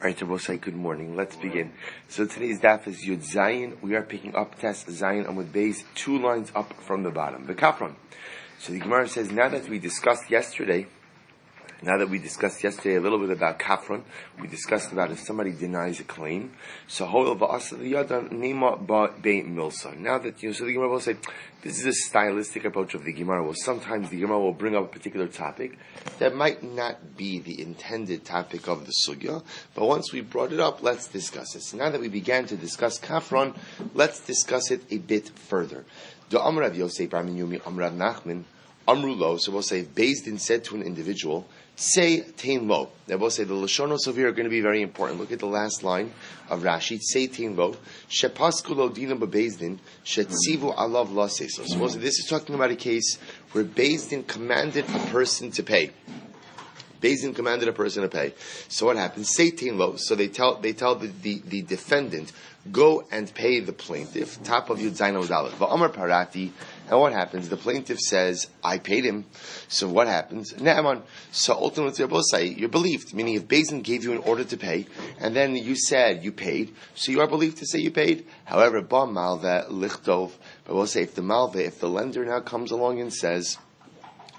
Alright, so we'll say good morning. Let's begin. So today's daf is Yud Zayin. We are picking up Test Zayin Amud Beis, 2 lines up from the bottom. The Kafron. So the Gemara says, now that we discussed yesterday a little bit about Kafron, we discussed about if somebody denies a claim. So now that so the Gemara will say, this is a stylistic approach of the Gemara. Well, sometimes the Gemara will bring up a particular topic that might not be the intended topic of the sugya, but once we brought it up, let's discuss it. So now that we began to discuss Kafron, let's discuss it a bit further. The Amr of Yosef, Yomi, Amr of Nachman, Amrulo, so we'll say, Beis Din said to an individual, say tein lo. Now we'll say the Lashonos over here are going to be very important. Look at the last line of Rashi. Say tein lo. Shepasku lo dinam bebeis din. Shetzivu alav la seso. So we'll say this is talking about a case where Beis Din commanded a person to pay. Beis Din commanded a person to pay. So what happens? Say tein lo. So they tell the defendant, go and pay the plaintiff. Top of Yud Zayin Amud Aleph. Va'amar parati. And what happens? The plaintiff says, I paid him. So what happens? Ne'eman. So ultimately, you're believed. Meaning if Beis Din gave you an order to pay, and then you said you paid, so you are believed to say you paid. However, ba malva lichtov. But we'll say if the lender now comes along and says,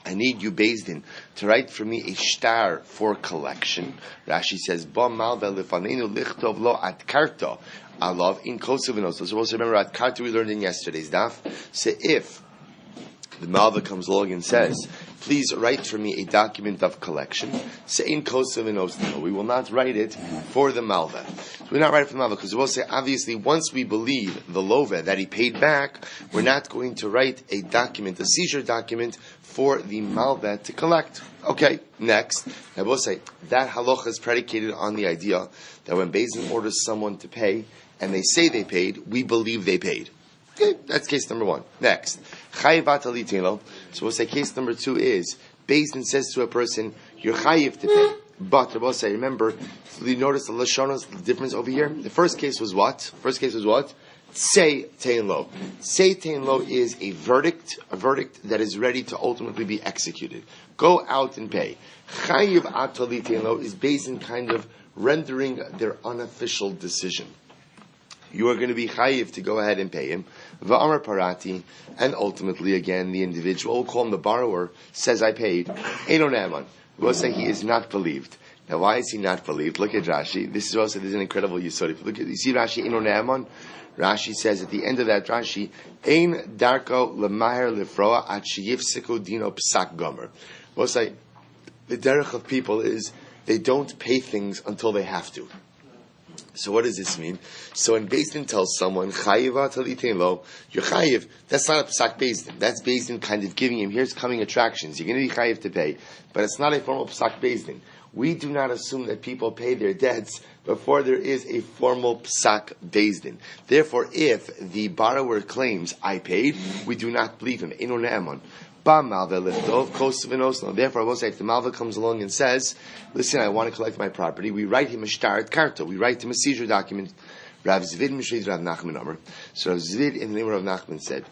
I need you, Beis Din, to write for me a shtar for collection. Rashi says, ba malva lifanenu lichtov lo at karta. I love in Kosovinos. So we'll remember at Karta we learned in yesterday's daf. So if the Malva comes along and says, please write for me a document of collection, say in Kosovinos, no, we will not write it for the Malva. So we're not writing for the Malva because we'll say, obviously, once we believe the Love that he paid back, we're not going to write a document, a seizure document, for the Malva to collect. Okay, next. I will say, that halacha is predicated on the idea that when Beis Din orders someone to pay, and they say they paid, we believe they paid. Okay, that's case number 1. Next. So we'll say case number 2 is, Beis Din says to a person, you're chayiv to pay. But we'll say, remember, you notice the Lashonos, the difference over here? The first case was what? Say tein lo. Say tein lo is a verdict that is ready to ultimately be executed. Go out and pay. Chayiv atali tein lo is based in kind of rendering their unofficial decision. You are going to be chayiv to go ahead and pay him. Va'amar parati, and ultimately again the individual, we'll call him the borrower, says I paid. Eino ne'eman. We'll say he is not believed. Now why is he not believed? Look at Rashi. This is also, there's an incredible yisod. Look at, you see Rashi, Eino ne'eman? Rashi says at the end of that Rashi, Ein darko lemaher lefroa at sheyifsiku dino psak gomer. We'll say, the derech of people is, they don't pay things until they have to. So what does this mean? So when Beis Din tells someone, chayiv atalitin lo, you're chayiv, that's not a psak Beis Din. That's Beis Din kind of giving him, here's coming attractions. You're going to be chayiv to pay. But it's not a formal psak Beis Din. We do not assume that people pay their debts before there is a formal psak Beis Din. Therefore, if the borrower claims, I paid, we do not believe him. Eno ne'eman. Therefore, I will say, if the Malva comes along and says, listen, I want to collect my property, we write him a shtar at karta. We write him a seizure document. Rav Zvid Mishrid Rav Nachman Amr. So Rav Zvid in the name of Rav Nachman said,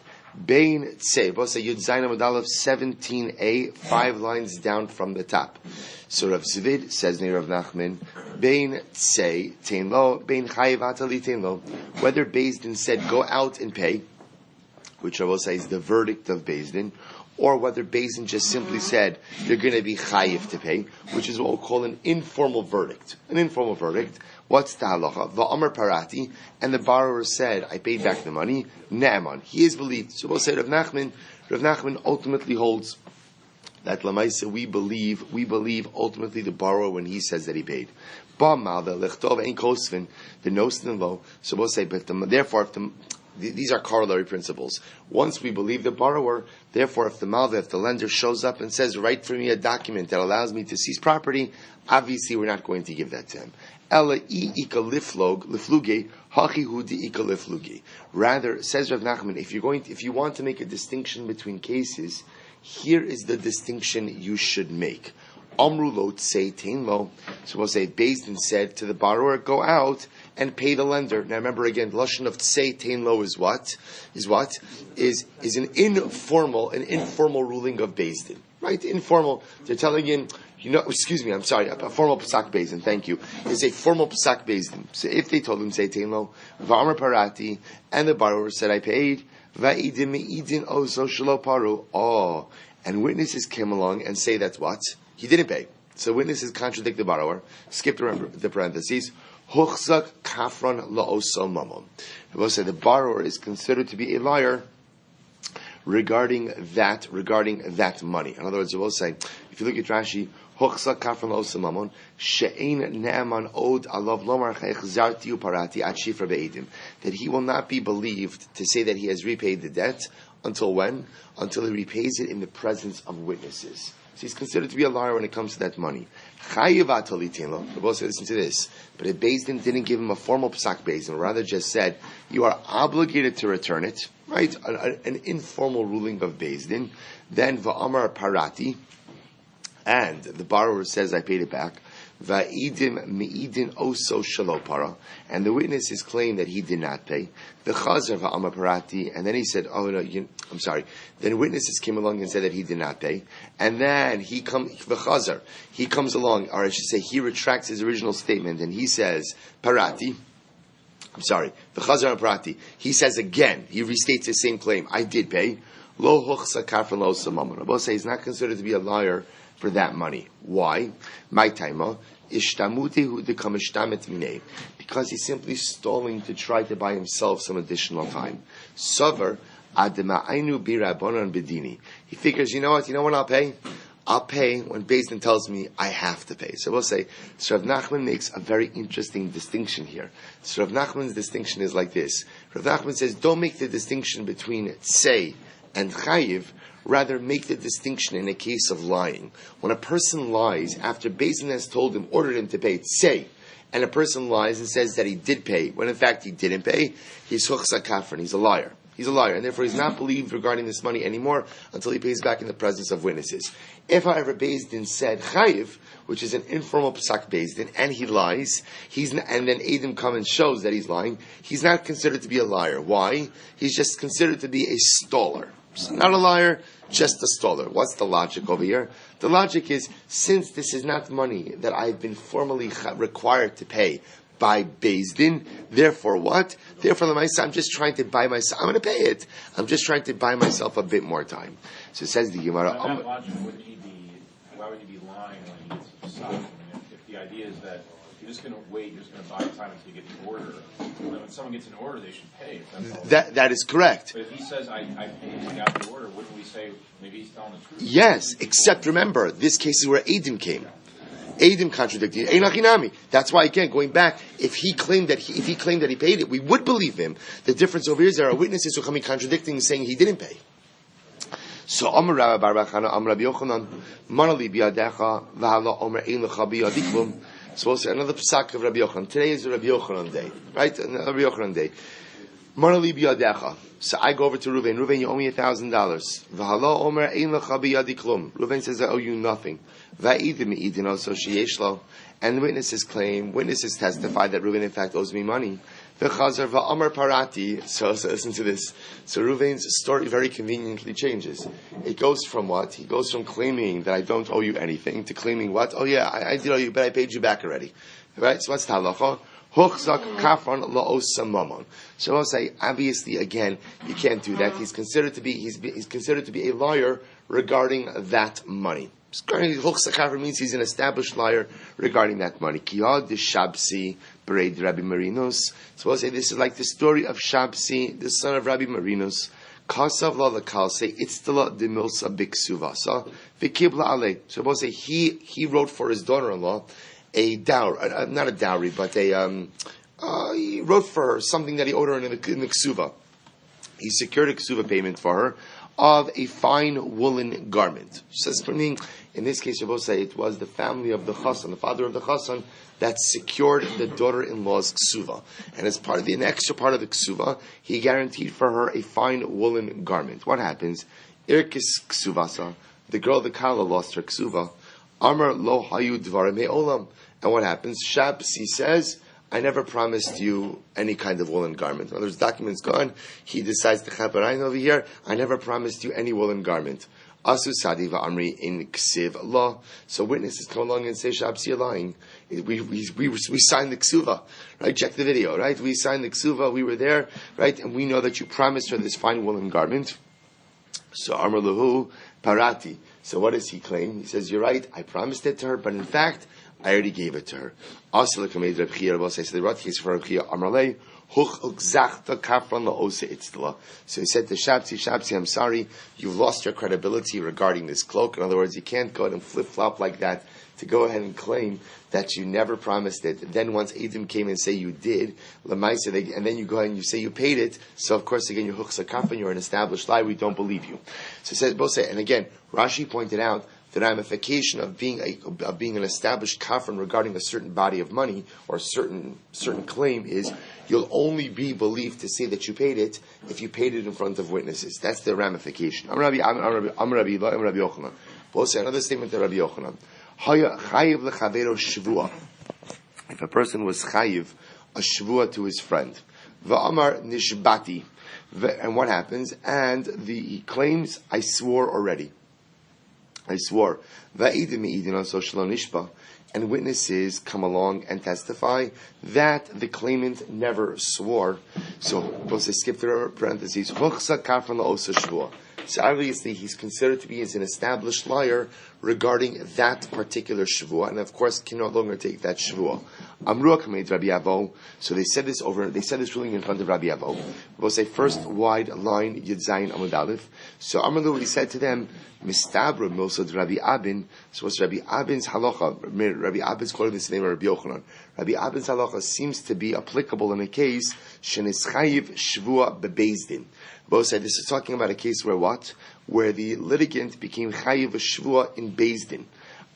Bein Tzei, we'll say Yud Zayin Amud Aleph 17a, 5 lines down from the top. So Rav Zvid says near Rav Nachman, Bein Tzei, Tein Lo, Bein Chayiv Atali Tein Lo, whether Beis Din said, go out and pay, which I will say is the verdict of Beis Din, or whether Beis Din just simply said, you're going to be chayiv to pay, which is what we'll call an informal verdict. An informal verdict. What's the halacha? Va'amar parati, and the borrower said, I paid back the money. Ne'eman. He is believed. So we'll say Rav Nachman ultimately holds that Lamaisa, we believe ultimately the borrower when he says that he paid. Ba'mal, the lechtov ein kosvin, the nosin lo. So we'll say, but therefore, these are corollary principles. Once we believe the borrower, therefore, if the lender shows up and says, write for me a document that allows me to seize property, obviously we're not going to give that to him. Rather, says Rav Nachman, if you want to make a distinction between cases, here is the distinction you should make. Amru lo tsei tein lo. So we'll say, Beis Din said to the borrower, go out and pay the lender. Now remember again, the lashon of tsei tein lo is what? Is an informal ruling of Beis Din. Right? Informal. They're telling him, excuse me, I'm sorry, a formal Pesach Bezdin, thank you, is a formal Pesach Bezdin. So if they told him, say, Teimlo, V'amar Parati, and the borrower said, I paid, Va'idin me'idin oso shelo paru, and witnesses came along and say that's what? He didn't pay. So witnesses contradict the borrower, skip the parentheses, Huchzak kafron la'oso mamon. We'll say the borrower is considered to be a liar regarding that money. In other words, we'll say, if you look at Rashi, Huchzak kafron la'oso mamon, she'ein ne'eman od alav lomar chaychzarti uparati at shifra be'edim, that he will not be believed to say that he has repaid the debt until when? Until he repays it in the presence of witnesses. So he's considered to be a liar when it comes to that money. Chayiv atolitino. The boss said, listen to this. But if Beis Din didn't give him a formal psak Beis Din, rather just said, you are obligated to return it, right? An informal ruling of Beis Din. Then va'amar parati, and the borrower says, I paid it back. Va'idim me'idin oso shelo para, and the witnesses claim that he did not pay. The chazer va'amar parati, and then he said, oh no, I'm sorry. Then witnesses came along and said that he did not pay, and then the chazer, he comes along, or I should say, he retracts his original statement, and he says, parati. I'm sorry, the chazer and parati. He says again, he restates his same claim. I did pay. Lo huchsa kafran lo samamon. Rabbi say he's not considered to be a liar for that money. Why? My taima ishtamutehu dekamishtamet minei, because he's simply stalling to try to buy himself some additional time. Sover adema'ainu birabonon bedini. He figures, you know what I'll pay? I'll pay when Beis Din tells me I have to pay. So we'll say, Rav Nachman makes a very interesting distinction here. So Rav Nachman's distinction is like this. Rav Nachman says, don't make the distinction between tzei and chayiv, rather make the distinction in a case of lying. When a person lies after Beis Din has told him, ordered him to pay, say, and a person lies and says that he did pay, when in fact he didn't pay, he's huchsa kafran, he's a liar. He's a liar, and therefore he's not believed regarding this money anymore until he pays back in the presence of witnesses. If, however, Beis Din said chayiv, which is an informal psak Beis Din, and he lies, and then Adam comes and shows that he's lying, he's not considered to be a liar. Why? He's just considered to be a staller. Not a liar, just a staller. What's the logic over here? The logic is, since this is not money that I've been formally required to pay by Beis Din, therefore what? Therefore, I'm just trying to buy myself, I'm going to pay it. I'm just trying to buy myself a bit more time. So it says the Gemara. Why would he be lying when he gets a stock? I mean, if the idea is that you're just going to wait, you're just going to buy time until you get the order, when someone gets an order, they should pay. That is correct. But if he says, I paid, I got the order, wouldn't we say, maybe he's telling the truth? Yes, except remember, this case is where Adam came. Adam contradicted. That's why, again, going back, if he claimed that he paid it, we would believe him. The difference over here is there are witnesses who come in contradicting, saying he didn't pay. So Amar Rabbi Bar Bachana, Amar Rabbi Yochanan, Manali biyadecha v'hala Omer ein lecha biyadiklum. So we'll say another psak of Rabbi Yochanan. Today is the Rabbi Yochanan day, right? Another Rabbi Yochanan day. Manali biyadecha. So I go over to Reuven. Reuven, you owe me $1,000. V'hala Omer ein lecha biyadiklum. Reuven says, I owe you nothing. Va'idim me'idin also sheyesh lo. And witnesses testify that Reuven in fact owes me money. V'chazar va'amar parati. So listen to this. So Reuven's story very conveniently changes. It goes from what? He goes from claiming that I don't owe you anything to claiming what? Oh yeah, I did owe you, but I paid you back already. Right? So what's the halacha? Huchzak kafran la'osa mamon. So I'll say, obviously, again, you can't do that. He's considered to be a liar regarding that money. Huchzak means he's an established liar regarding that money. Kiyad de Shabsi Bereid Rabbi Marinos. So we'll say this is like the story of Shabsi, the son of Rabbi Marinos. Kasav la lakal say itztala de milsa biksuvasa v'kibla ale. So we'll say he wrote for his daughter-in-law a dowry, not a dowry, but he wrote for her something that he owed her in the ksuva. He secured a ksuva payment for her of a fine woolen garment. Says, meaning, in this case, you both say it was the family of the chassan, the father of the chassan, that secured the daughter-in-law's ksuva. And as part of an extra part of the ksuva, he guaranteed for her a fine woolen garment. What happens? Irkis ksuvasa, the girl, the kala, lost her ksuva. Amar lo hayu dvarim olam. And what happens? Shabsi says, I never promised you any kind of woolen garment. In other words, document's gone. He decides to chaperein over here. I never promised you any woolen garment. Asu Sadi Va'amri in Ksiv Allah. So witnesses come along and say, Shabsi, you're lying. We signed the Ksuva, right? Check the video, right? We signed the Ksuva, we were there, right? And we know that you promised her this fine woolen garment. So Amar Lahu Parati. So what does he claim? He says, you're right, I promised it to her, but in fact, I already gave it to her. So the Rat case for Rabbi Amarle. So he said to Shabsi, I'm sorry, you've lost your credibility regarding this cloak. In other words, you can't go ahead and flip-flop like that to go ahead and claim that you never promised it. Then once Edom came and say you did, and then you go ahead and you say you paid it, so of course again you're and you're an established lie, we don't believe you. So it says, both say, and again, Rashi pointed out the ramification of being an established kafir regarding a certain body of money or certain claim is you'll only be believed to say that you paid it if you paid it in front of witnesses. That's the ramification. I'm Rabbi Yochanan. We'll say another statement to Rabbi Yochanan. If a person was chayiv a shvua to his friend, va'amar nishbati, and what happens? And he claims, I swore already. I swore. And witnesses come along and testify that the claimant never swore. So, we'll say, skip through parentheses. So obviously he's considered to be as an established liar regarding that particular shvua, and of course can no longer take that shvua. So they said this ruling in front of Rabbi Avo. We'll say first wide line Yud Zayin Amud Aleph. So Amru, he said to them, Mistabra Milsad Rabbi Abin. So what's Rabbi Abin's halacha? Rabbi Abin's quoting this name of Rabbi Yochanan. Rabbi Abin's halacha seems to be applicable in a case shenis chayiv shvua bebezdin. Both said this is talking about a case where what? Where the litigant became chayiv a shvua in bezdin.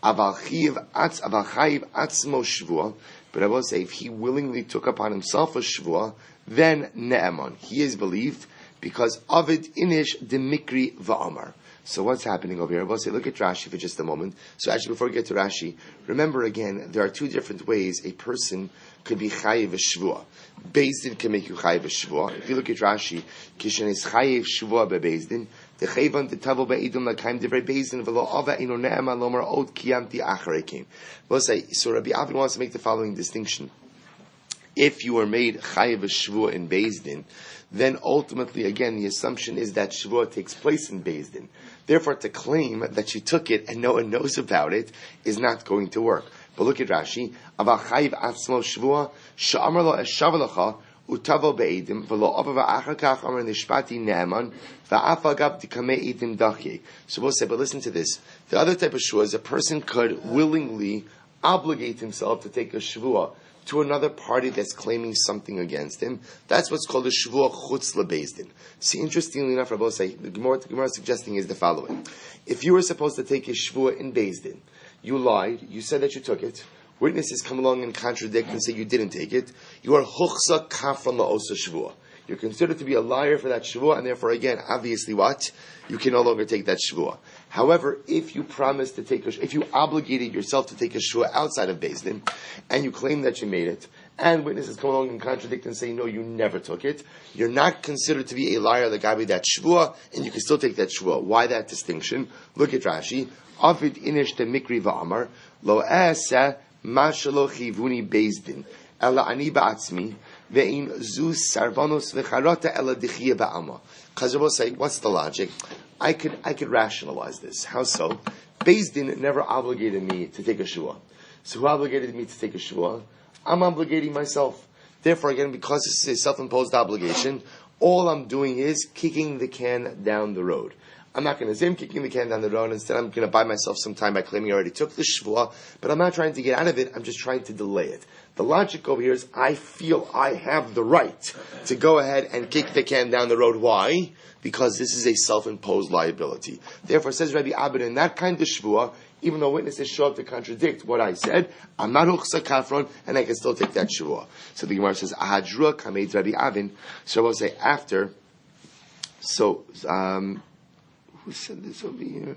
Aval chayiv atzmo shvua. But I will say, if he willingly took upon himself a shvua, then ne'eman. He is believed because avid inish demikri va'amar. So what's happening over here? We'll say, look at Rashi for just a moment. So actually, before we get to Rashi, remember again, there are two different ways a person could be chayiv a shvua. Bezdin can make you chayiv a shvua. If you look at Rashi, kishen is chayiv shvua bebezdin. The chayvan the tavo beidum lakaim divrei bezdin v'lo ava ino ne'ema lomar od kiyamti acharekim. We'll say, so Rabbi Avin wants to make the following distinction. If you are made chayiv a shvua in bezdin, then ultimately, again, the assumption is that shvua takes place in bezdin. Therefore, to claim that you took it and no one knows about it is not going to work. But look at Rashi. Aval chayiv atzmo shvua she'amar lo eshavalacha utavo be'edim v'lo ava v'achar kach amar nishpati ne'eman v'afa gab dikamei edim dachye. So we'll say, but listen to this. The other type of shvua is a person could willingly obligate himself to take a shvua to another party that's claiming something against him. That's what's called a shvua chutz lebezdin. See, interestingly enough, Rabbi say, the Gemara is suggesting is the following. If you were supposed to take a shvua in bezdin, you lied, you said that you took it, witnesses come along and contradict and say you didn't take it, you are huchsa kafran la'osa shvua. You're considered to be a liar for that shvua, and therefore, again, obviously what? You can no longer take that shvua. However, if you promised to take if you obligated yourself to take a shvua outside of Beis Din, and you claim that you made it, and witnesses come along and contradict and say, no, you never took it, you're not considered to be a liar, the guy with that shvua, and you can still take that shvua. Why that distinction? Look at Rashi. Avid inish te mikri va'amar, lo asa ma shelo chivuni Beis Din, ela ani ba'atzmi, ve'in zu sarvanos v'charata ela dichia ba'ama. Chazar will say, what's the logic? I could rationalize this. How so? Beis Din never obligated me to take a shvua. So who obligated me to take a shvua? I'm obligating myself. Therefore, again, because this is a self-imposed obligation, all I'm doing is kicking the can down the road. I'm not going to say I'm kicking the can down the road. Instead, I'm going to buy myself some time by claiming I already took the shvua, but I'm not trying to get out of it. I'm just trying to delay it. The logic over here is I feel I have the right to go ahead and kick the can down the road. Why? Because this is a self-imposed liability. Therefore, says Rabbi Abin, in that kind of shvua, even though witnesses show up to contradict what I said, I'm not huchsa kafron, and I can still take that shvua. So the Gemara says, Ahadrua kameid Rabbi Avin. So we'll say after. So, who said this over here?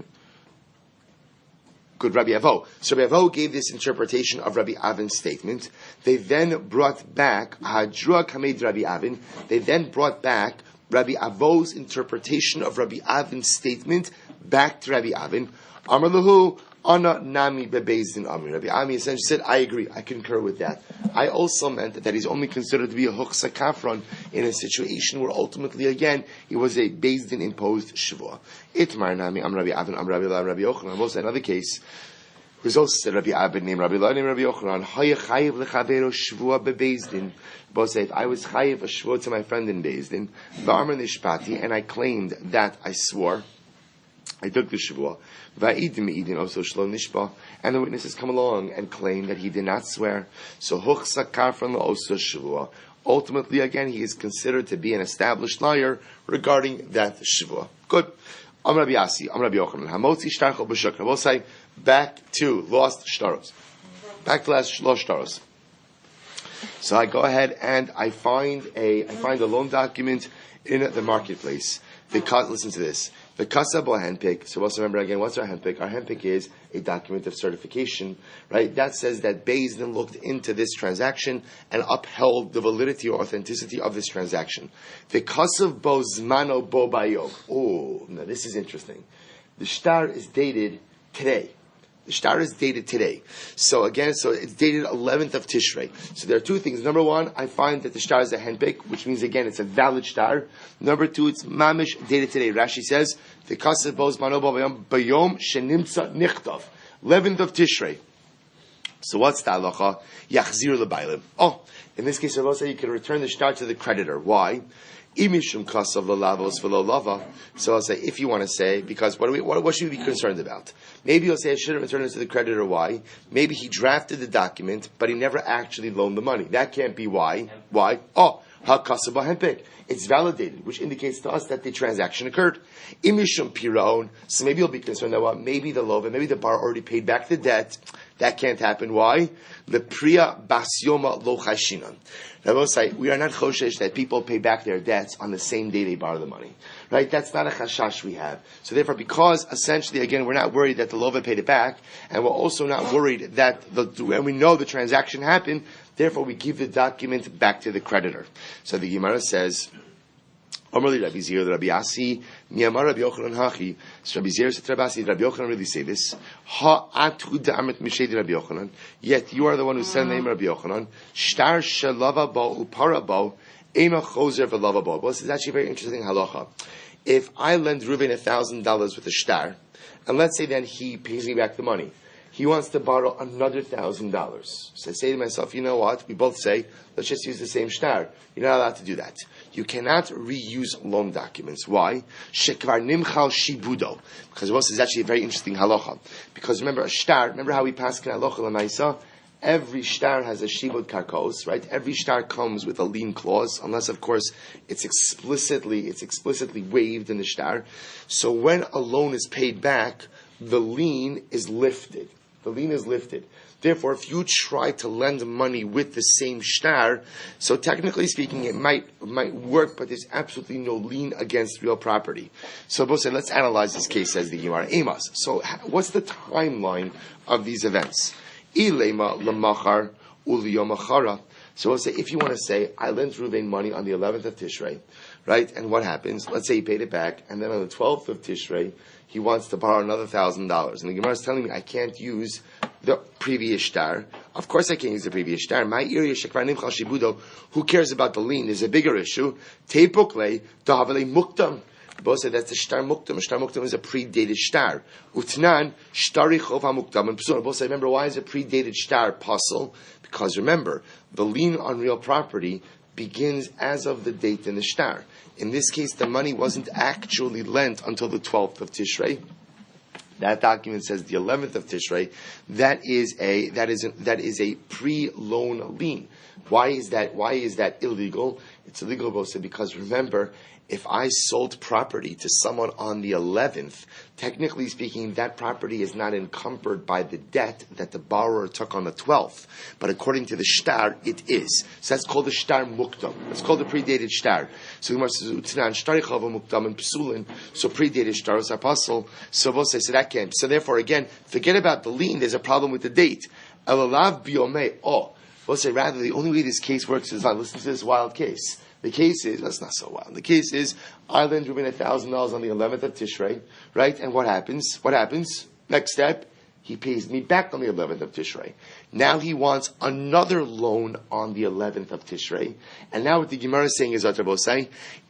Good, Rabbi Avo. So Rabbi Avo gave this interpretation of Rabbi Avin's statement. They then brought back Ahadrua kameid Rabbi Avin. They then brought back Rabbi Avo's interpretation of Rabbi Avin's statement back to Rabbi Avin. Amar lahu, Ana nami bebezdin amri. Rabbi Ami essentially said, I agree, I concur with that. I also meant that he's only considered to be a huchsa kafron in a situation where ultimately, again, he was a bezdin imposed shvua. Itmar nami am Rabbi Avin am Rabbi Lam Rabbi Yochanan. Also another case, there's also Rabbi Avin named Rabbi Lam named Rabbi Yochanan. Haya chayiv lechavero shvua bebezdin. Both say, if I was chayiv a shvua to my friend in bezdin, v'amar nishpati, and I claimed that I swore, I took the shvua, and the witnesses come along and claim that he did not swear. So huchsa kafran also shvua. Ultimately, again, he is considered to be an established liar regarding that shvua. Good. Am Rabbi Yasi, Am Rabbi Yochanan. Hamotzi shtarchol b'shukra. We'll say back to lost shtaros. Back to lost shtaros. So I go ahead and I find a loan document in the marketplace. Listen to this. The kasab or handpick. So let's remember again, what's our handpick? Our handpick is a document of certification, right? That says that Beis Din looked into this transaction and upheld the validity or authenticity of this transaction. The kasab bo zmano bo bayo. Oh, now this is interesting. The shtar is dated today. The shtar is dated today. So again, it's dated 11th of Tishrei. So there are two things. Number one, I find that the shtar is a handpick, which means again, it's a valid shtar. Number two, it's mamish dated today. Rashi says, the kasev boz manobo bayom shenimtza nichtav. 11th of Tishrei. So what's the halacha? Yachzir lebailim. Oh, in this case, I will say you can return the shtar to the creditor. Why? Imishum kasav lalavos v'lo lava. So I'll say, if you want to say, because what should we be concerned about? Maybe you'll say I shouldn't return it to the creditor. Why? Maybe he drafted the document, but he never actually loaned the money. That can't be why. Why? Oh, ha kasav hempik. It's validated, which indicates to us that the transaction occurred. Imishum piron. So maybe you'll be concerned that maybe the lova, maybe the bar already paid back the debt. That can't happen. Why? The priya basyoma lo chashinan. Now we'll say we are not choshesh that people pay back their debts on the same day they borrow the money. Right? That's not a chashash we have. So therefore, because essentially, again, we're not worried that the lova paid it back, and we're also not worried that and we know the transaction happened, therefore we give the document back to the creditor. So the Gemara says, Omerli Rabbi Zir, Rabbi Asi, Miyamar Rabbi Yochanan Hachi. So Rabbi Zir said, Rabbi Asi, Rabbi Yochanan really say this. Ha atu da'amet mishedi Rabbi Yochanan. Yet you are the one who said the name Rabbi Yochanan. Shtar shalava bo upara bo, ema chozer v'lava bo. Well, this is actually a very interesting halacha. If I lend Reuven $1,000 with a shtar, and let's say then he pays me back the money, he wants to borrow another $1,000. So I say to myself, you know what? We both say, let's just use the same shtar. You're not allowed to do that. You cannot reuse loan documents. Why? Shekvar nimchal shibudo. Because this is actually a very interesting halacha. Because remember, a shtar, remember how we pass in halacha l'maisa? Every shtar has a shibud karkos, right? Every shtar comes with a lien clause, unless of course it's explicitly waived in the shtar. So when a loan is paid back, the lien is lifted. The lien is lifted. Therefore, if you try to lend money with the same shtar, so technically speaking, it might work, but there's absolutely no lien against real property. So, Bo said, let's analyze this case, says the Gemara. Amos. So, what's the timeline of these events? Ilema lemachar uliyomachara. So, we'll say, if you want to say, I lent Reuven money on the 11th of Tishrei, right? And what happens? Let's say he paid it back, and then on the 12th of Tishrei, he wants to borrow another $1,000. And the Gemara is telling me I can't use the previous shtar. Of course I can't use the previous shtar. My area shekvar nimchal shibudo. Who cares about the lien? There's a bigger issue. Teipokle dahavale muktam. Both say that's the shtar muktam. Shtar muktam is a predated shtar. Utnan shtari chov hamuktam. And both say, remember, why is a predated shtar puzzle? Because remember, the lien on real property begins as of the date in the shtar. In this case, the money wasn't actually lent until the 12th of Tishrei. That document says the 11th of Tishrei. That is a pre-loan lien. Why is that illegal? It's illegal because remember, if I sold property to someone on the 11th, technically speaking, that property is not encumbered by the debt that the borrower took on the 12th. But according to the shtar, it is. So that's called the shtar muktam. It's called the predated shtar. So Gemara says, muktam and psulin. So predated shtar is apostle. So both say, so that can't. So therefore, again, forget about the lien. There's a problem with the date. Elalav biomei. Oh, both say rather the only way this case works is I listen to this wild case. The case is, that's not so wild. The case is, I lend Reuben $1,000 on the 11th of Tishrei, right? And what happens? Next step, he pays me back on the 11th of Tishrei. Now he wants another loan on the 11th of Tishrei. And now what the Gemara is saying is,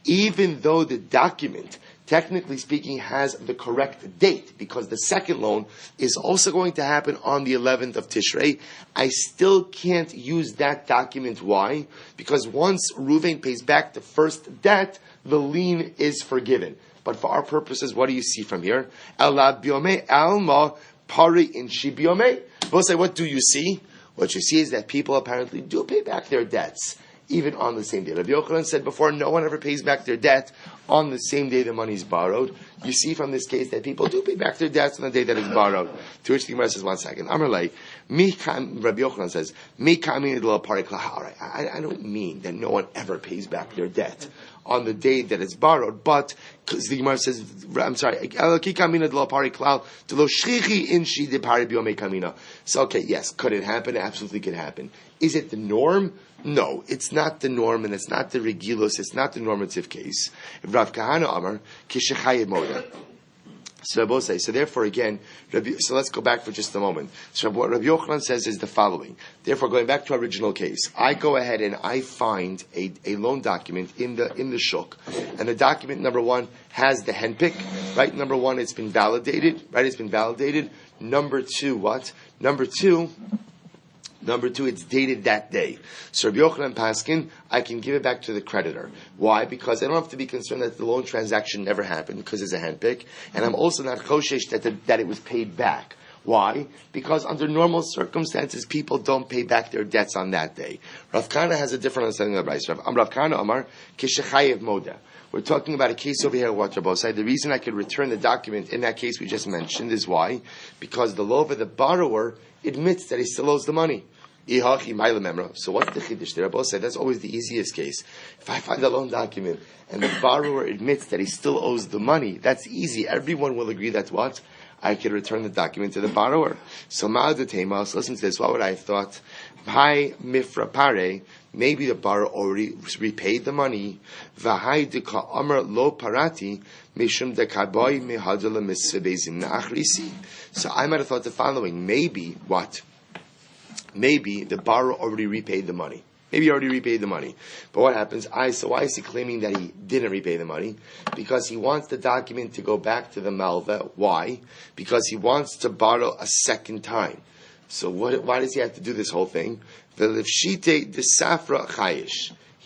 even though the document, technically speaking, has the correct date, because the second loan is also going to happen on the 11th of Tishrei, I still can't use that document. Why? Because once Reuven pays back the first debt, the lien is forgiven. But for our purposes, what do you see from here? Ela biome alma pari in shibiome. We'll say, what do you see? What you see is that people apparently do pay back their debts, even on the same day. Rabbi Yochanan said before, no one ever pays back their debt on the same day the money is borrowed. You see from this case that people do pay back their debts on the day that it's borrowed. To which the Gemara says, 1 second. Rabbi Yochanan says, I don't mean that no one ever pays back their debt on the day that it's borrowed, but because the Gemara says, so okay, yes, could it happen? Absolutely could happen. Is it the norm? No, it's not the norm, and it's not the regulus, it's not the normative case. Rav Kahana Amar, Kishechayev Moda. So therefore again, so let's go back for just a moment. So what Rabbi Yochanan says is the following. Therefore, going back to our original case, I go ahead and I find a loan document in the shuk, and the document number 1 has the henpick, right? Number 1, it's been validated, right? It's been validated. Number 2, what? Number 2, it's dated that day. So Rabbi Yochanan Paskin, I can give it back to the creditor. Why? Because I don't have to be concerned that the loan transaction never happened because it's a handpick, and I'm also not choshesh that it was paid back. Why? Because under normal circumstances, people don't pay back their debts on that day. Rav Kahana has a different understanding of the price. Rav Kahana Amar, Kishechayev Moda. We're talking about a case over here at Waterbosai. The reason I could return the document in that case we just mentioned is why? Because the lover, the borrower, admits that he still owes the money. So what's the chiddush there? Rabbi said that's always the easiest case. If I find a loan document and the borrower admits that he still owes the money, that's easy. Everyone will agree that's what? I can return the document to the borrower. So ma'adatemos, listen to this. What would I have thought? Hi mifra pare. Maybe the borrower already repaid the money. V'hai deka amar lo parati mishum dekaboy mehadala misvebezim na'achrisi. So I might have thought the following. Maybe what? Maybe the borrower already repaid the money. Maybe he already repaid the money. But what happens? So why is he claiming that he didn't repay the money? Because he wants the document to go back to the malva. Why? Because he wants to borrow a second time. So why does he have to do this whole thing? He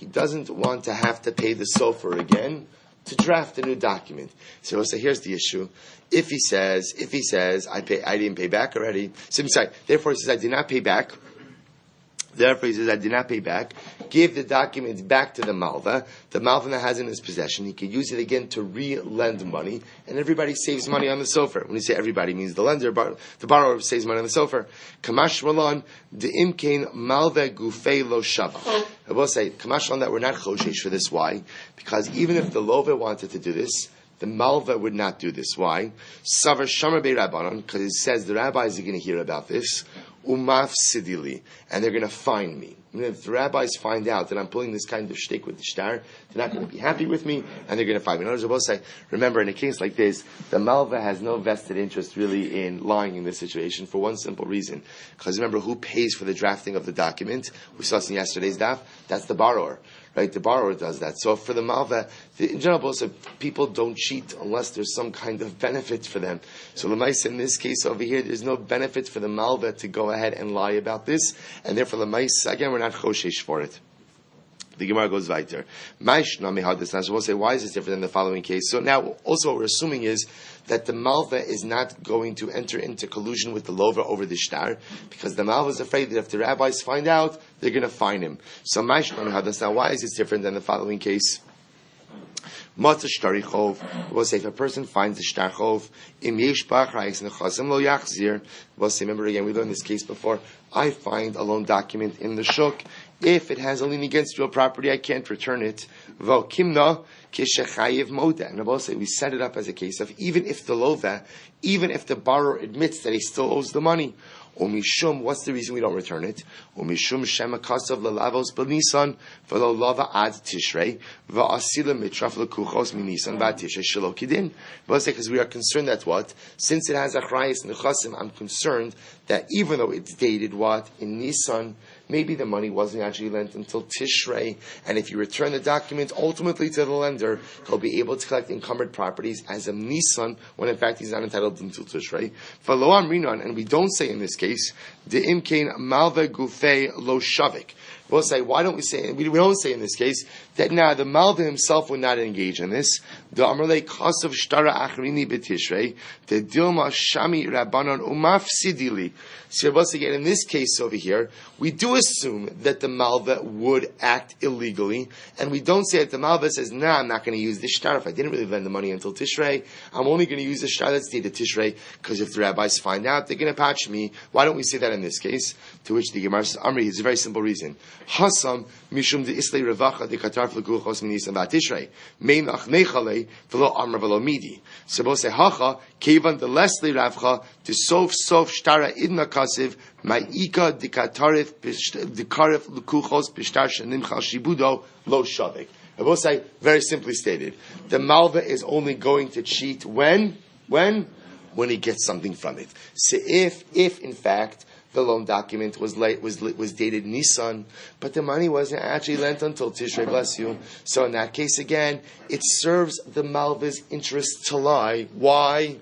doesn't want to have to pay the sofer again to draft a new document. So here's the issue. If he says, I didn't pay back already. So therefore he says, I did not pay back. Therefore he says, I did not pay back. Give the documents back to the malva. The malva that has in his possession, he could use it again to re-lend money, and everybody saves money on the sofer. When you say everybody, means the lender, the borrower saves money on the sofer. Kamash Malon, the imkain malva gufei lo shava. I will say, Kamash Malon, that we're not choshesh for this. Why? Because even if the lova wanted to do this, the malva would not do this. Why? Savar Shamar Bei Rabbanon, because it says the rabbis are going to hear about this. Umaf sidili, and they're going to fine me. I mean, if the rabbis find out that I'm pulling this kind of shtick with the shtar, they're not going to be happy with me, and they're going to fine me. In other words, I will say, remember, in a case like this, the malva has no vested interest really in lying in this situation for one simple reason. Because remember, who pays for the drafting of the document? We saw this in yesterday's daf. That's the borrower. Right, the borrower does that. So for the malva, in general, also people don't cheat unless there's some kind of benefit for them. So Lemaisa, in this case over here, there's no benefit for the malva to go ahead and lie about this, and therefore Lemaisa, again, we're not choshesh for it. The Gemara goes weiter. So we'll say, why is this different than the following case? So now, also what we're assuming is that the malva is not going to enter into collusion with the lova over the shtar, because the malva is afraid that if the rabbis find out, they're going to fine him. So now, why is this different than the following case? Matzah shtari chov. We'll say if a person finds the shtar chov, im yesh b'achrayis nechasim lo yachzir. We'll say, remember again, we learned this case before. I find a loan document in the shuk. If it has a lien against real property, I can't return it. V'kimna kishechayev moda. And we'll say we set it up as a case of even if the lova, even if the borrower admits that he still owes the money, Umishum, what's the reason we don't return it? Umishum shema kasav lalavos b'nisan v'lo lava ad tishrei v'asila mitraf l'kuchos minisan v'ad tishrei shelo kidin. Because we are concerned that what? Since it has achrayis nechasim, I'm concerned that even though it's dated what? In Nisan, maybe the money wasn't actually lent until Tishrei, and if you return the document ultimately to the lender, he'll be able to collect encumbered properties as of Nisan, when in fact he's not entitled until Tishrei. And we don't say in this case, De'im kein malve gufei lo shavik. We'll say, why don't we say, we don't say in this case, that now the Malva himself would not engage in this. The Amrle Kasav Shtara Achrini B'Tishrei, the Dilma Shami Rabbanon Umafsidili. So once again, in this case over here, we do assume that the Malva would act illegally, and we don't say that the Malva says, nah, I'm not going to use this shtar if I didn't really lend the money until Tishrei. I'm only going to use the shtar that's dated Tishrei, because if the rabbis find out, they're going to patch me. Why don't we say that in this case? To which the Gemara says, Amri, it's a very simple reason. Hasam mishum de islay revacha de katar fleguchos minisam batishrei meinach nechale v'lo amr v'lo midi. So both say hacha kevan de lesli ravcha de sof shtara idna kasiv ma'ika de katarif de karif lekuchos b'shtar shenimchal shibudo lo shavik. I will say, very simply stated, the malva is only going to cheat when he gets something from it. So if in fact the loan document was dated Nisan, but the money wasn't actually lent until Tishrei, bless you. So in that case again, it serves the Malva's interest to lie. Why?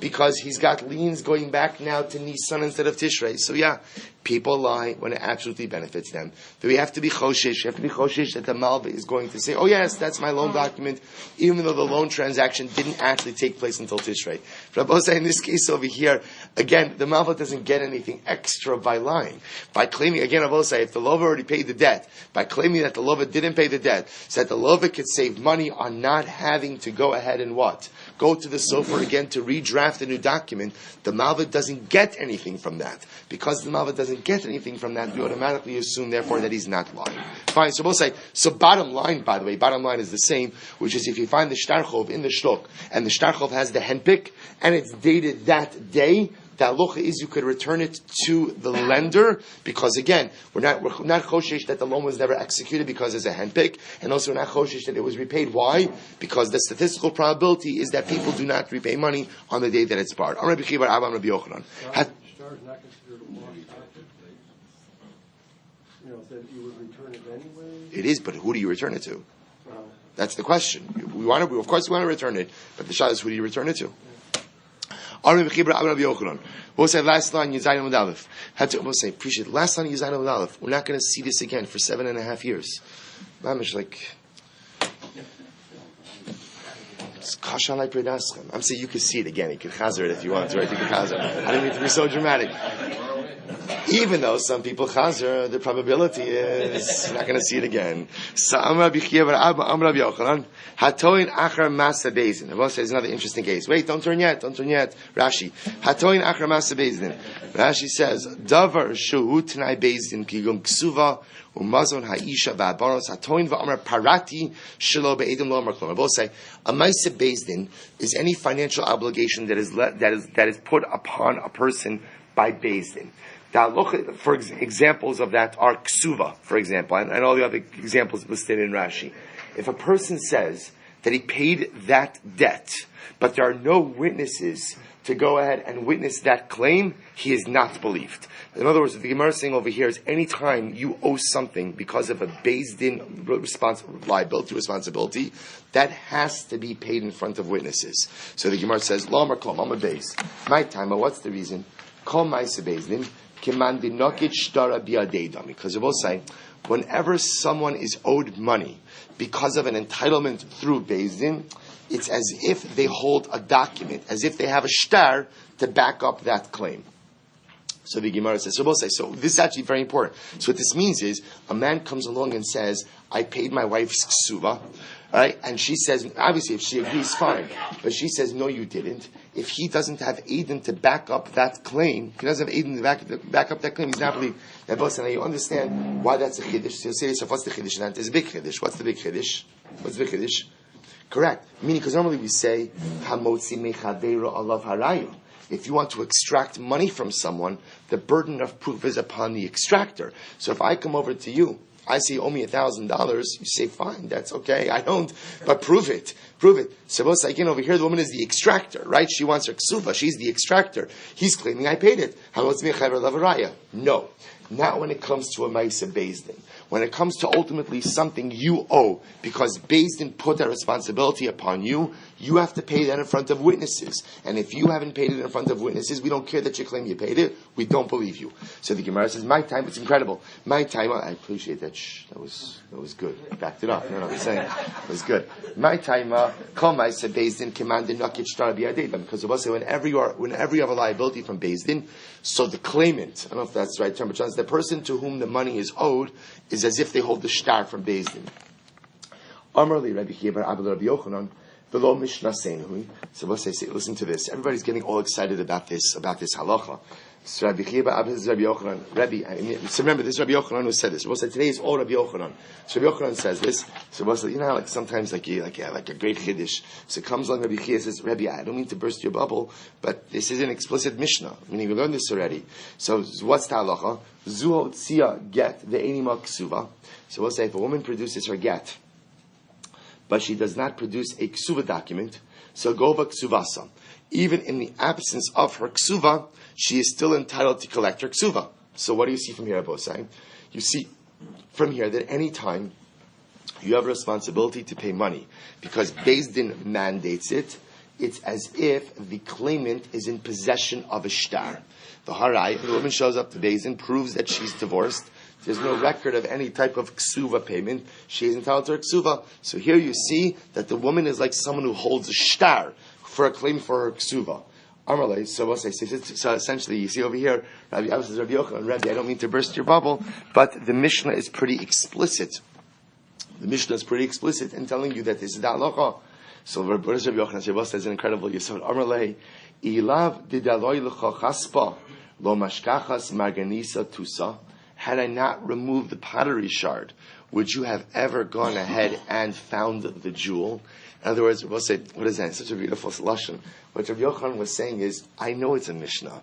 Because he's got liens going back now to Nisan instead of Tishrei. So yeah, people lie when it absolutely benefits them. But we have to be choshesh. You have to be choshesh that the Malva is going to say, oh yes, that's my loan document, even though the loan transaction didn't actually take place until Tishrei. Rabbi say in this case over here, again, the Malva doesn't get anything extra by lying. By claiming, again, Rabbi say, if the lover already paid the debt, by claiming that the lover didn't pay the debt, so that the lover could save money on not having to go ahead and what? Go to the sofer again to redraft a new document, the Malva doesn't get anything from that. Because the Malva doesn't get anything from that, we automatically assume, therefore, that he's not lying. Fine, so we'll say, so bottom line, by the way, bottom line is the same, which is if you find the shtarchov in the shtok, and the shtarchov has the henpik, and it's dated that day, the halacha is you could return it to the lender, because again, we're not choshesh that the loan was never executed because there's a handpick, and also we're not choshesh that it was repaid. Why? Because the statistical probability is that people do not repay money on the day that it's borrowed. Star is not considered a lost document. That you would return it anyway. It is, but who do you return it to? That's the question. Of course, we want to return it, but the shot is who do you return it to? We'll say last line Yizayim Amud Aleph. We'll say appreciate last line Yizayim Amud Aleph. We're not going to see this again for 7.5 years. Mamish like it's kasha like predaschem. I'm saying you can see it again. You can chazer it if you want to. Right? You can chazer. I didn't mean to be so dramatic. Even though some people chazer, the probability is you're not going to see it again. So Amar B'Chiyah Amar Yochanan Hatoin Achar Masa Bezdin. The Moshe says another interesting case. Wait, don't turn yet. Rashi Hatoin Achar Masa Bezdin. Rashi says Davar Shuhu T'nai Bezdin Kigum Ksuva Umazon Ha'isha Va'abaros Hatoin Va'amar Parati Shelo Be'edim Lo Amar Klom. I will say a Masa Bezdin is any financial obligation that is put upon a person by Bezdin. For examples of that are ksuva, for example, and all the other examples listed in Rashi. If a person says that he paid that debt, but there are no witnesses to go ahead and witness that claim, he is not believed. In other words, what the Gemara is saying over here is any time you owe something because of a based in responsibility, that has to be paid in front of witnesses. So the Gemara says, Lo Amar Klom, I'm a base. My time, what's the reason? Kol Ma'aseh Bezdin. Because we'll say, whenever someone is owed money because of an entitlement through Bezdin, it's as if they hold a document, as if they have a shtar to back up that claim. So the Gemara says, so we'll say, so this is actually very important. So what this means is, a man comes along and says, I paid my wife's ksuva, right? And she says, obviously if she agrees, fine. But she says, no, you didn't. If he doesn't have Aiden to back up that claim, if he doesn't have Aiden to back up that claim, he's not believed. Now you understand why that's a chiddush. So you'll say to yourself, what's the chiddush? There's a big chiddush. What's the big chiddush? Correct. Meaning, because normally we say, Hamotzi mechaveiro alav harayu. if you want to extract money from someone, the burden of proof is upon the extractor. So if I come over to you, I say, owe me $1,000, you say, fine, that's okay, I don't, but prove it. So again, over here, the woman is the extractor, right? She wants her ksuva, she's the extractor. He's claiming I paid it. No, not when it comes to a Maisa Beis Din. When it comes to ultimately something you owe, because Beis Din put that responsibility upon you, you have to pay that in front of witnesses. And if you haven't paid it in front of witnesses, we don't care that you claim you paid it, we don't believe you. So the Gemara says, my time, it's incredible. My time, I appreciate that. That was good. I backed it up. You know what I'm saying? It was good. My time, Maisa Beis Din commanded nakit shtar biyadei, because it was whenever you have a liability from Beis Din, so the claimant, I don't know if that's the right term, but the person to whom the money is owed is as if they hold the shtar from Beis Din. Amarli Rabbi Kibar Abel Rabbi Yochanan below Mishnah Seinhui. So what I say? Listen to this. Everybody's getting all excited about this halacha. So Rabbi Kibar Abel Rabbi Yochanan. So remember, this is Rabbi Yochanan who said this. So say today is all Rabbi Yochanan. So Rabbi Yochanan says this. So you know how like sometimes like a great chiddush. So it comes along Rabbi Kibar says, Rabbi, I don't mean to burst your bubble, but this is an explicit Mishnah. Meaning we learned this already. So what's the halacha? Zuho tzia get the enima ksuva. So we'll say if a woman produces her get, but she does not produce a ksuva document, so gova ksuvasa. Even in the absence of her ksuva, she is still entitled to collect her ksuva. So what do you see from here, Abosai? You see from here that any time you have a responsibility to pay money, because Beis Din mandates it, it's as if the claimant is in possession of a shtar. The harai, the woman shows up to Beis Din, proves that she's divorced. There's no record of any type of ksuva payment. She is entitled to her ksuva. So here you see that the woman is like someone who holds a shtar for a claim for her ksuva. Amarle, so what I say? So essentially, you see over here, Rabbi Yochanan, Rabbi, I don't mean to burst your bubble, but the Mishnah is pretty explicit. The Mishnah is pretty explicit in telling you that this is the halacha. So what does Rabbi Yochanan say? What says an incredible yisod? Amarle, ilav didaloi lecha chaspa lo mashkachas marganisa tusa. Had I not removed the pottery shard, would you have ever gone ahead and found the jewel? In other words, we'll say, what is that? It's such a beautiful lashon. What Rabbi Yochanan was saying is, I know it's a Mishnah,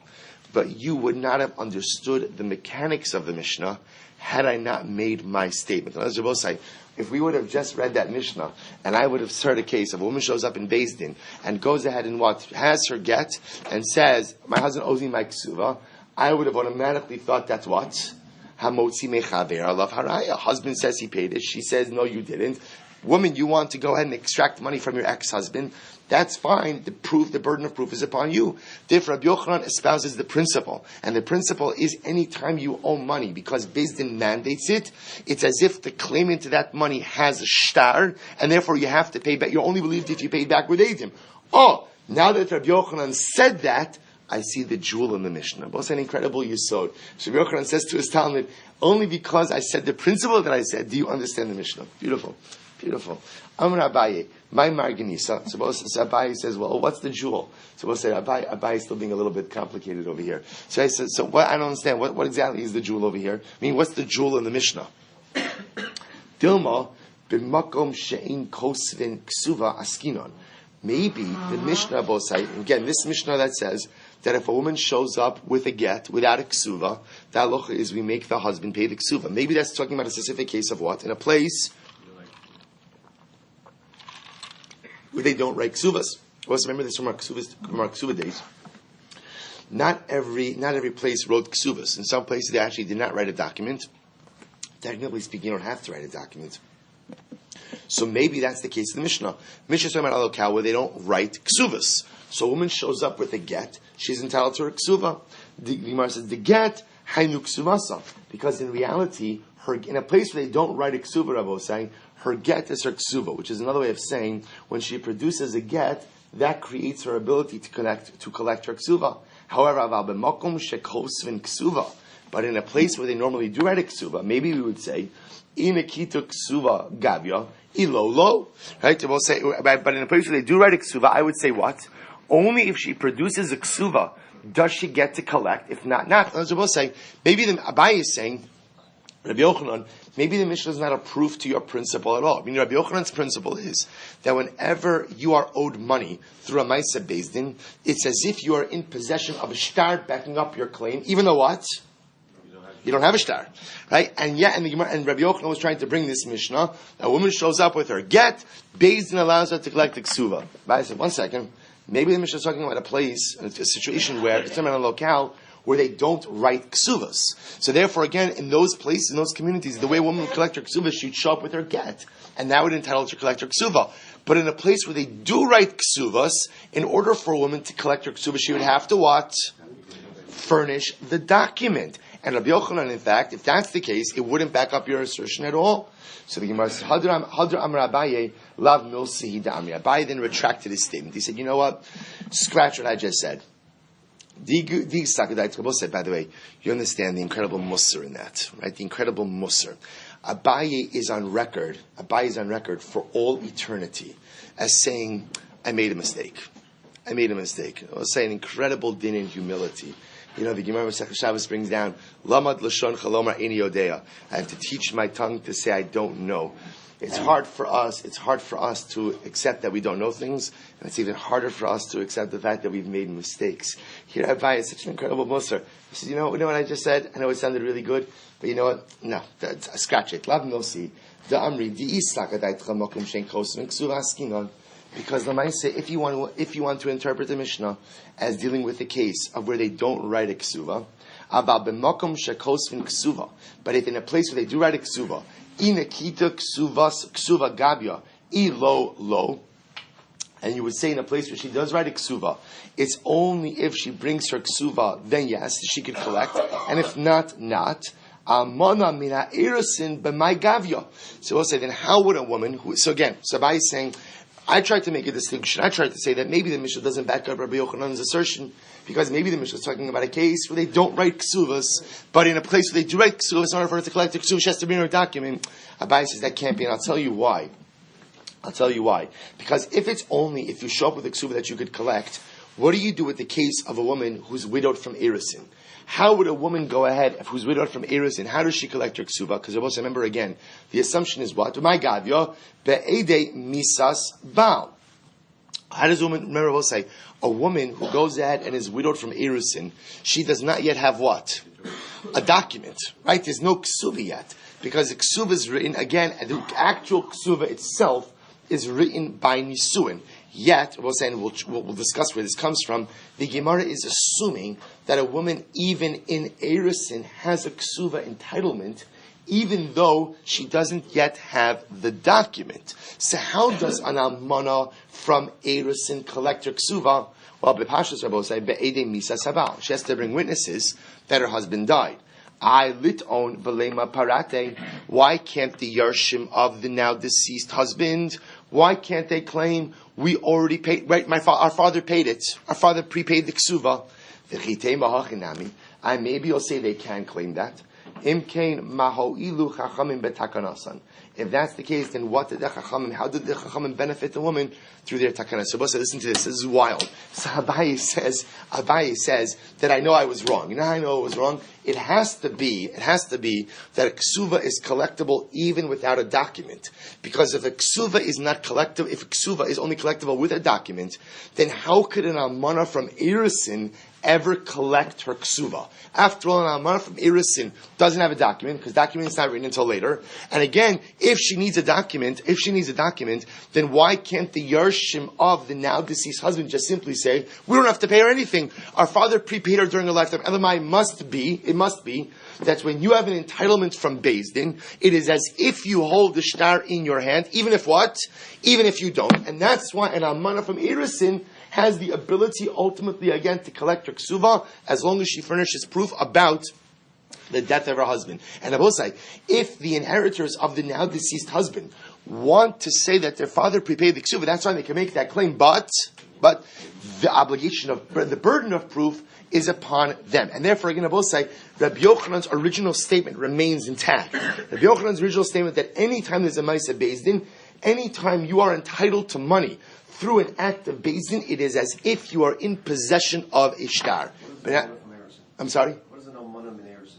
but you would not have understood the mechanics of the Mishnah had I not made my statement. In other words, we'll say, if we would have just read that Mishnah, and I would have heard a case of a woman shows up in Beis Din and goes ahead and has her get and says, my husband owes me my ksuva, I would have automatically thought that's what? Hamotzi mechaver alav haraya. Husband says he paid it. She says, no, you didn't. Woman, you want to go ahead and extract money from your ex-husband. That's fine. The burden of proof is upon you. Therefore, Rabbi Yochanan espouses the principle. And the principle is any time you owe money, because Beis Din mandates it, it's as if the claimant to that money has a shtar, and therefore you have to pay back. You're only believed if you pay back with Eidim. Oh, now that Rabbi Yochanan said that, I see the jewel in the Mishnah. Both an incredible yisod. So Rabbi Yochanan says to his Talmud, only because I said the principle that I said, do you understand the Mishnah? Beautiful. Beautiful. Amar Abaye, my marganisa. So Abaye says, well, what's the jewel? So we'll say, Abaye is still being a little bit complicated over here. So I said, so what, I don't understand. What exactly is the jewel over here? I mean, what's the jewel in the Mishnah? Dilma, b'makom she'in kosvin ksuva askinon. Maybe the Mishnah, again, this Mishnah that says that if a woman shows up with a get without a ksuva, the halacha is we make the husband pay the ksuva. Maybe that's talking about a specific case of what? In a place where they don't write ksuvas. Also, remember this from our ksuva days. Not every place wrote ksuvas. In some places, they actually did not write a document. Technically speaking, you don't have to write a document. So maybe that's the case of the Mishnah. Mishnah is talking about Alokal where they don't write ksuvas. So a woman shows up with a get, she's entitled to her ksuva. The Gemara says, the get, hainu ksuvasa. Because in reality, in a place where they don't write a ksuva, Rabbi was saying, her get is her ksuva, which is another way of saying, when she produces a get, that creates her ability to collect her ksuva. However, aval b'makom shekosvin ksuva. But in a place where they normally do write a ksuva, maybe we would say, inakitu ksuva gavya, ilolo. Right? We'll say, but in a place where they do write a ksuva, I would say what? Only if she produces a ksuva does she get to collect. If not. As we'll say, maybe the Abaye is saying, Rabbi Yochanan, maybe the Mishnah is not a proof to your principle at all. I mean, Rabbi Yochanan's principle is that whenever you are owed money through a Maisa Beis Din, it's as if you are in possession of a shtar backing up your claim, even though what? You don't have a shtar, right? And yet, and Rabbi Yochanan was trying to bring this Mishnah. A woman shows up with her get, Beis Din allows her to collect the ksuva. I said, 1 second, maybe the Mishnah is talking about a place, a situation where it's a locale where they don't write ksuvas. So therefore, again, in those places, in those communities, the way a woman would collect her ksuva, she'd show up with her get, and that would entitle her to collect her ksuva. But in a place where they do write ksuvas, in order for a woman to collect her ksuva, she would have to what? Furnish the document. And Rabbi Yochanan, in fact, if that's the case, it wouldn't back up your assertion at all. So the Gemara says, Hadra Amar Abaye, Lav Milsihi Da'amri. Abaye then retracted his statement. He said, you know what? Scratch what I just said. By the way, you understand the incredible musr in that, right? The incredible musr. Abaye is on record. Abaye is on record for all eternity as saying, "I made a mistake. I made a mistake." I was saying incredible din and humility. You know, the Gemara Masechah Shabbos brings down, "Lamad lashon chalomar eni yodea." I have to teach my tongue to say I don't know. It's hard for us to accept that we don't know things, and it's even harder for us to accept the fact that we've made mistakes. Here, Abaye is such an incredible musar. He says, you know what I just said? I know it sounded really good, but you know what? No, scratch it. Lav nosi, da'amri, di'isakadai t'chamokim shen kosim, ksuv askinon. Because the Maisa, if you want to interpret the Mishnah as dealing with the case of where they don't write a ksuva, about b'mokom shekosvin ksuva, but if in a place where they do write a ksuva, inakita ksuva gabya, lo, and you would say in a place where she does write a ksuva, it's only if she brings her ksuva, then yes, she could collect, and if not. Amana mina erisin b'may gavya. So we'll say, then how would a woman who? So Abaye is saying, I tried to make a distinction. I tried to say that maybe the Mishnah doesn't back up Rabbi Yochanan's assertion, because maybe the Mishnah is talking about a case where they don't write ksuvas, but in a place where they do write ksuvas, in order for her to collect the ksuvas, she has to bring her document. Abaye says that can't be, and I'll tell you why. Because if you show up with a ksuva that you could collect, what do you do with the case of a woman who's widowed from erisin? How would a woman go ahead who's widowed from erisin? How does she collect her ksuva? Because remember again, the assumption is what? My God, be'ede misas baal. How does a woman? Remember, we'll say a woman who goes ahead and is widowed from erisin, she does not yet have what? A document, right? There's no ksuva yet, because the ksuva is written again. The actual ksuva itself is written by nisuin. Yet, we'll say, and we'll discuss where this comes from, the Gemara is assuming that a woman, even in erisin, has a ksuva entitlement, even though she doesn't yet have the document. So how does an almana from erisin collect her ksuva? Well, B'Pashas Rabbi say, Be'edei Misa Sabal. She has to bring witnesses that her husband died. I liton v'lema parate. Why can't the Yarshim of the now deceased husband, why can't they claim we already paid, right? Our father paid it. Our father prepaid the ksuva. And maybe you'll say they can claim that. If that's the case, then what did the Chachamim, how did the Chachamim benefit the woman through their takana? So listen to this is wild. So Abaye says that I know I was wrong. You know how I know I was wrong? It has to be that a ksuva is collectible even without a document. Because if a ksuva is not collectible, if a ksuva is only collectible with a document, then how could an almana from erisin ever collect her ksuva? After all, an almana from erisin doesn't have a document, because document is not written until later. And again, if she needs a document, then why can't the Yarshim of the now deceased husband just simply say, we don't have to pay her anything. Our father prepaid her during her lifetime. Elamai it must be that when you have an entitlement from Beis Din, it is as if you hold the shtar in your hand, even if what? Even if you don't. And that's why an almana from erisin has the ability ultimately again to collect her ksuva as long as she furnishes proof about the death of her husband. And I will say, if the inheritors of the now deceased husband want to say that their father prepaid the ksuva, that's why they can make that claim. But the obligation of the burden of proof is upon them, and therefore again I will say Rabbi Yochanan's original statement remains intact. Rabbi Yochanan's original statement that any time there's a Maisa Beis Din, any time you are entitled to money through an act of Beis Din, it is as if you are in possession of a shtar. I'm sorry? What is an almana min erisin?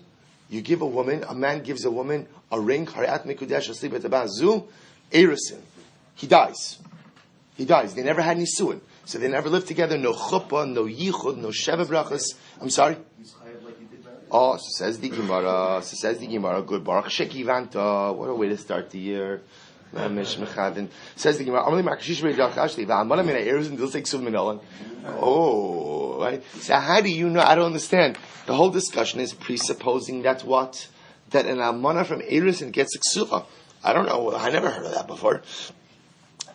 You give a man gives a woman a ring, Hariat Mikudesh, Asli Betabazu, Erisin. He dies. They never had Nisuin. So they never lived together. No chuppah, no yichud, no sheva brachas. I'm sorry? Oh, so says the Gemara. Good. Baruch Shekivanta. What a way to start the year. Says the Gemara. Oh, right. So how do you know? I don't understand. The whole discussion is presupposing that what? That an almana from Erisin gets a ksuva. I don't know. I never heard of that before.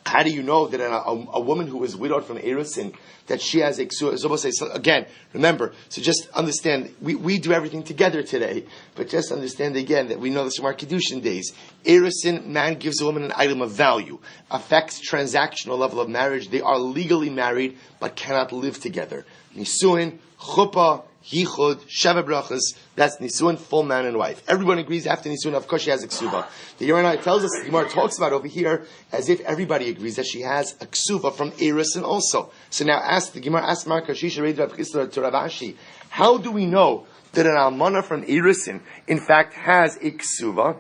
How do you know that a woman who is widowed from Erisin, that she has a ksuva? So again, remember, so just understand, we do everything together today, but just understand again that we know this from our Kiddushin days. Erisin, man gives a woman an item of value, affects transactional level of marriage. They are legally married, but cannot live together. Nisuin, chuppah, yichud, sheva brachas, that's Nisuin, full man and wife. Everyone agrees after Nisuin, of course she has a ksuva. The Gemara tells us, the Gemara talks about over here, as if everybody agrees that she has a ksuva from Erisin also. So now the Gemara asks Mar Kashisha Reid Rav Chisda to Rav Ashi, how do we know that an almana from Erisin, in fact, has a ksuva?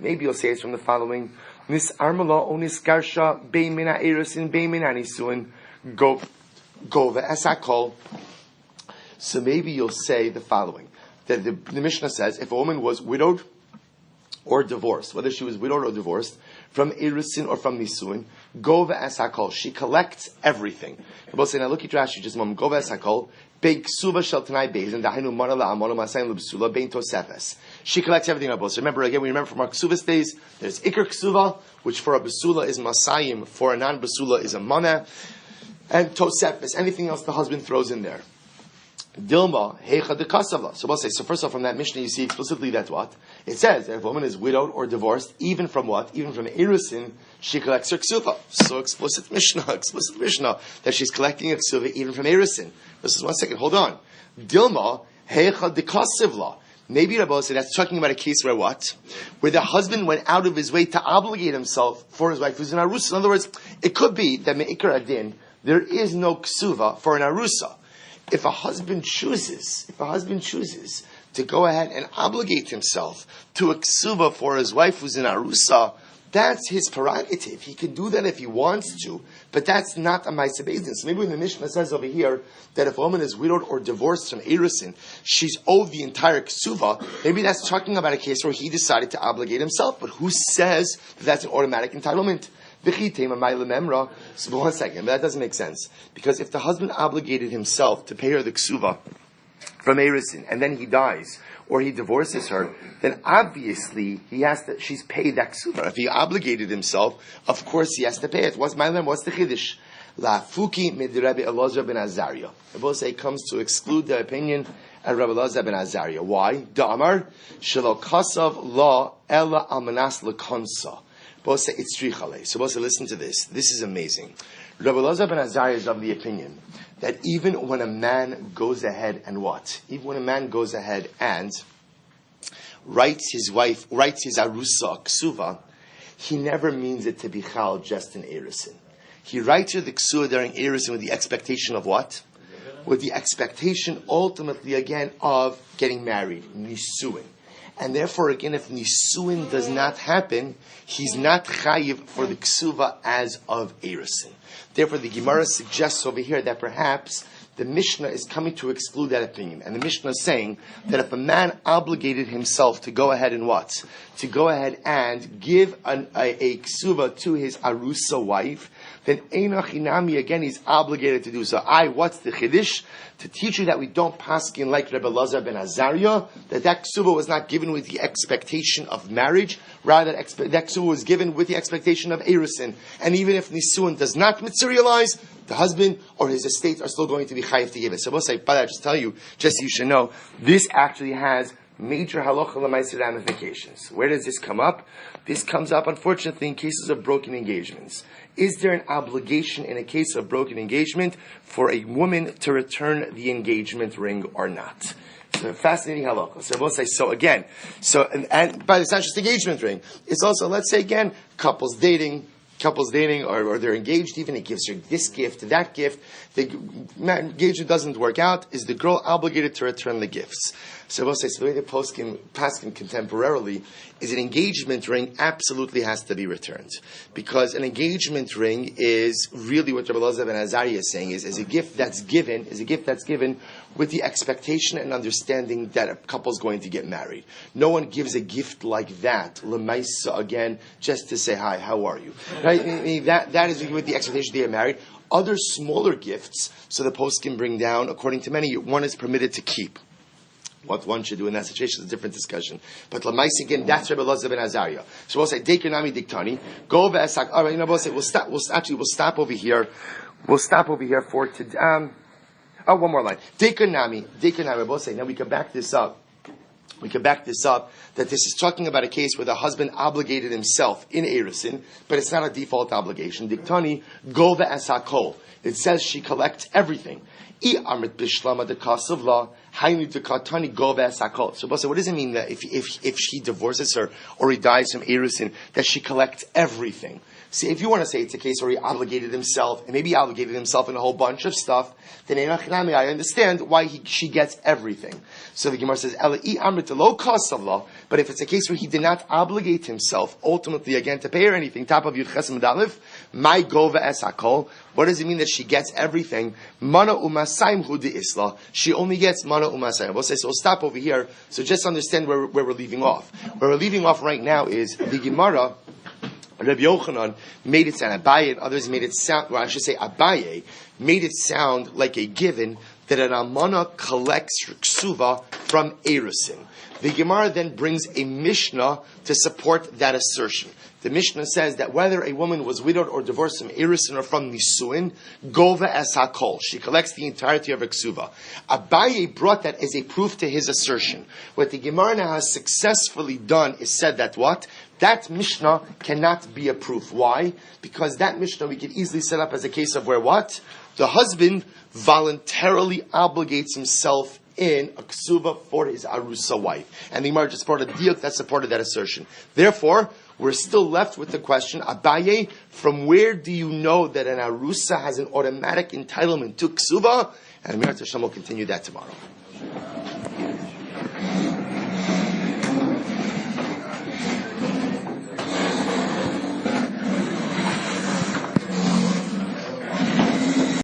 Maybe you'll say it's from the following, Nis armala onis garsha beimina Erisin beimina Nisuin, Go ve'esakol. So maybe you'll say the following, that the Mishnah says, if a woman was widowed or divorced, whether she was widowed or divorced, from Erisin or from Nisuin, go ve'esakol. She collects everything. We'll say, now look at Rashi just a moment. Go ve'esakol. Beik suva shel tanai beizin dahinu mana la'amono masayin l'bsula bein tosefes. She collects everything on both. So remember, again, we remember from our Ksuva's days, there's Iker Ksuva, which for a basula is masayim, for a non-basula is a mana, and tosefes, anything else the husband throws in there. Dilma, heicha de kasavla. So we'll say, so first of all, from that Mishnah, you see explicitly that what? It says that if a woman is widowed or divorced, even from what? Even from Erisin, she collects her ksuva. So explicit Mishnah, that she's collecting a ksuva even from Erisin. This is 1 second, hold on. Dilma, heicha de kasavla. Maybe Rabbi said that's talking about a case where what? Where the husband went out of his way to obligate himself for his wife who's in Arusa. In other words, it could be that me'ikar adin, there is no ksuva for an arusa. If a husband chooses to go ahead and obligate himself to a ksuva for his wife who's in arusa, that's his prerogative. He can do that if he wants to, but that's not a ma'aseh beis din. So maybe when the Mishnah says over here that if a woman is widowed or divorced from Erisin, she's owed the entire ksuva, maybe that's talking about a case where he decided to obligate himself. But who says that that's an automatic entitlement? So 1 second, but that doesn't make sense. Because if the husband obligated himself to pay her the ksuva from Erisin, and then he dies, or he divorces her, then obviously she's paid that ksuva. If he obligated himself, of course he has to pay it. What's the chiddush? La fuki mid Rabbi Elazar ben Azariah. The both say comes to exclude the opinion of Rabbi Elazar ben Azariah. Why? Da'amar shelo kasav la ela almanas lekonsa. Both say it's trichale. So both say, listen to this. This is amazing. Rabbi Elazar ben Azariah is of the opinion that even when a man goes ahead and what? Even when a man goes ahead and writes his arusa ksuva, he never means it to be chal just in Erisin. He writes her the ksuva during Erisin with the expectation of what? With the expectation ultimately again of getting married, nisuin. And therefore, again, if nisuin does not happen, he's not chayiv for the ksuva as of Erisin. Therefore, the Gemara suggests over here that perhaps the Mishnah is coming to exclude that opinion. And the Mishnah is saying that if a man obligated himself to go ahead and what? To go ahead and give a ksuva to his arusa wife, then Eino Chinami, again, he's obligated to do so. What's the chiddush? To teach you that we don't paskin like Rebbe Elazar ben Azariah, that ksuva was not given with the expectation of marriage, rather that ksuva was given with the expectation of Erisin. And even if Nisuin does not materialize, the husband or his estate are still going to be chayiv to give it. So we'll say, but I just tell you, just so you should know, this actually has major halacha l'maaseh ramifications. Where does this come up? This comes up, unfortunately, in cases of broken engagements. Is there an obligation in a case of broken engagement for a woman to return the engagement ring or not? So a fascinating halacha. So we'll say, and by the not just engagement ring, it's also, let's say again, couples dating, couple's dating or they're engaged even, it gives her this gift, that gift. The engagement doesn't work out. Is the girl obligated to return the gifts? So we'll say, so the way the Paskin contemporarily is an engagement ring absolutely has to be returned. Because an engagement ring is really what Rabbi Elazar ben Azariah is saying is a gift that's given with the expectation and understanding that a couple's going to get married. No one gives a gift like that, lemaisa, again, just to say, hi, how are you? Right? I mean, that is with the expectation they get married. Other smaller gifts, so the post can bring down, according to many, one is permitted to keep. What one should do in that situation is a different discussion. But Lamais again, that's Rabbi Elazar ben Azariah. So we'll say, Dekanami Diktani, go Vesak. All right, we'll say, we'll stop over here. We'll stop over here for today. One more line. Dekanami, we'll say, now we can back this up. That this is talking about a case where the husband obligated himself in Erusin, but it's not a default obligation. Diktani, go ve'asakol. It says she collects everything. So what does it mean that if he divorces her or he dies from Erusin, that she collects everything? See, if you want to say it's a case where he obligated himself, and maybe he obligated himself in a whole bunch of stuff, then I understand why she gets everything. So the Gemara says, but if it's a case where he did not obligate himself, ultimately again to pay her anything, top of Yud Ches Medalev, my gova es hakol. What does it mean that she gets everything? Mana umasayim hu de isla. She only gets mana umasayim. We'll say, so we'll stop over here. So just understand where we're leaving off. Where we're leaving off right now is the Gemara. Rabbi Yochanan made it sound, Abaye and others made it sound, or I should say Abaye made it sound like a given that an almana collects ksuva from Erusin. The Gemara then brings a Mishnah to support that assertion. The Mishnah says that whether a woman was widowed or divorced from Erusin or from Nisuin, gova es hakol. She collects the entirety of her ksuva. Abaye brought that as a proof to his assertion. What the Gemara now has successfully done is said that what? That Mishnah cannot be a proof. Why? Because that Mishnah we could easily set up as a case of where what? The husband voluntarily obligates himself in a ksuva for his arusa wife. And the Gemara just brought a diuk that supported that assertion. Therefore, we're still left with the question, Abaye, from where do you know that an arusa has an automatic entitlement to ksuva? And Mir Hashem will continue that tomorrow.